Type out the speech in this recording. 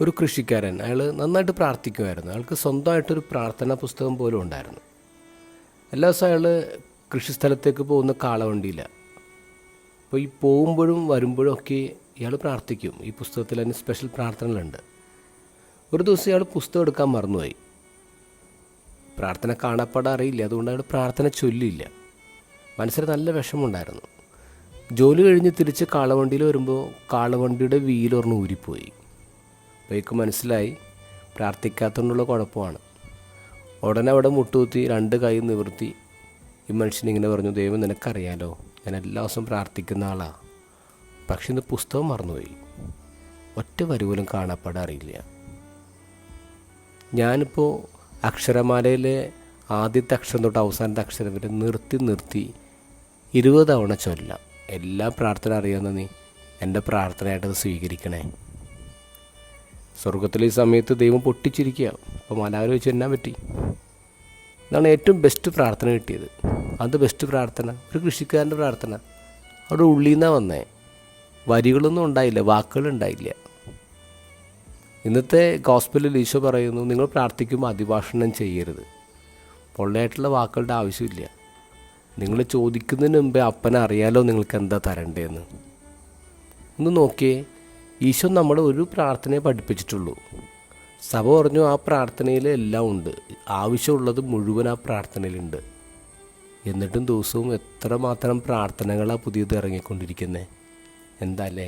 ഒരു കൃഷിക്കാരൻ, അയാൾ നന്നായിട്ട് പ്രാർത്ഥിക്കുമായിരുന്നു. അയാൾക്ക് സ്വന്തമായിട്ടൊരു പ്രാർത്ഥനാ പുസ്തകം പോലും ഉണ്ടായിരുന്നു. എല്ലാ ദിവസവും അയാൾ കൃഷിസ്ഥലത്തേക്ക് പോകുന്ന കാളവണ്ടിയിലാണ്. അപ്പോൾ ഈ പോകുമ്പോഴും വരുമ്പോഴും ഒക്കെ ഇയാൾ പ്രാർത്ഥിക്കും. ഈ പുസ്തകത്തിൽ അതിന് സ്പെഷ്യൽ പ്രാർത്ഥനകളുണ്ട്. ഒരു ദിവസം ഇയാൾ പുസ്തകം എടുക്കാൻ മറന്നുപോയി. പ്രാർത്ഥന കാണാപ്പാടാൻ അറിയില്ല, അതുകൊണ്ട് അയാൾ പ്രാർത്ഥന ചൊല്ലിയില്ല. മനസ്സിൽ നല്ല വിഷമമുണ്ടായിരുന്നു. ജോലി കഴിഞ്ഞ് തിരിച്ച് കാളവണ്ടിയിൽ വരുമ്പോൾ കാളവണ്ടിയുടെ വീലൊരെണ്ണം ഊരിപ്പോയി. അപ്പോഴേക്ക് മനസ്സിലായി പ്രാർത്ഥിക്കാത്തതുകൊണ്ടുള്ള കുഴപ്പമാണ്. ഉടനെ അവിടെ മുട്ടുകുത്തി 2 കൈ നിവർത്തി ഈ മനുഷ്യനിങ്ങനെ പറഞ്ഞു, ദൈവം നിനക്കറിയാലോ, ഞാൻ എല്ലാ ദിവസവും പ്രാർത്ഥിക്കുന്ന ആളാണ്, പക്ഷെ ഇന്ന് പുസ്തകം മറന്നുപോയി. ഒറ്റ വരി പോലും കാണാപ്പാടാൻ അറിയില്ല. ഞാനിപ്പോൾ അക്ഷരമാലയിലെ ആദ്യത്തെ അക്ഷരം തൊട്ട് അവസാനത്തെ അക്ഷരം വരെ നിർത്തി 20 തവണ ചൊല്ലാം. എല്ലാ പ്രാർത്ഥന അറിയാവുന്ന നീ എൻ്റെ പ്രാർത്ഥനയായിട്ടത് സ്വീകരിക്കണേ. സ്വർഗത്തിലെ ഈ സമയത്ത് ദൈവം പൊട്ടിച്ചിരിക്കുക. അപ്പോൾ മലാവിൽ വെച്ച് എന്നാൻ പറ്റി? ഇതാണ് ഏറ്റവും ബെസ്റ്റ് പ്രാർത്ഥന കിട്ടിയത്. അത് ബെസ്റ്റ് പ്രാർത്ഥന, ഒരു കൃഷിക്കാരൻ്റെ പ്രാർത്ഥന. അവിടെ ഉള്ളിൽ നിന്നാണ് വന്നേ. വരികളൊന്നും ഉണ്ടായില്ല, വാക്കുകളുണ്ടായില്ല. ഇന്നത്തെ ഗോസ്പലിൽ ഈശോ പറയുന്നു, നിങ്ങൾ പ്രാർത്ഥിക്കുമ്പോൾ അതിഭാഷണം ചെയ്യരുത്. പൊള്ളയായിട്ടുള്ള വാക്കുകളുടെ ആവശ്യമില്ല. നിങ്ങൾ ചോദിക്കുന്നതിന് മുമ്പേ അപ്പനെ അറിയാലോ നിങ്ങൾക്ക് എന്താ തരണ്ടേന്ന്. ഒന്ന് നോക്കിയേ, ഈശോ നമ്മളെ ഒരു പ്രാർത്ഥനയെ പഠിപ്പിച്ചിട്ടുള്ളൂ. സഭ പറഞ്ഞു ആ പ്രാർത്ഥനയിൽ എല്ലാം ഉണ്ട്, ആവശ്യമുള്ളത് മുഴുവൻ ആ പ്രാർത്ഥനയിലുണ്ട്. എന്നിട്ടും ദിവസവും എത്രമാത്രം പ്രാർത്ഥനകളാണ് പുതിയത് ഇറങ്ങിക്കൊണ്ടിരിക്കുന്നത്. എന്താ അല്ലേ?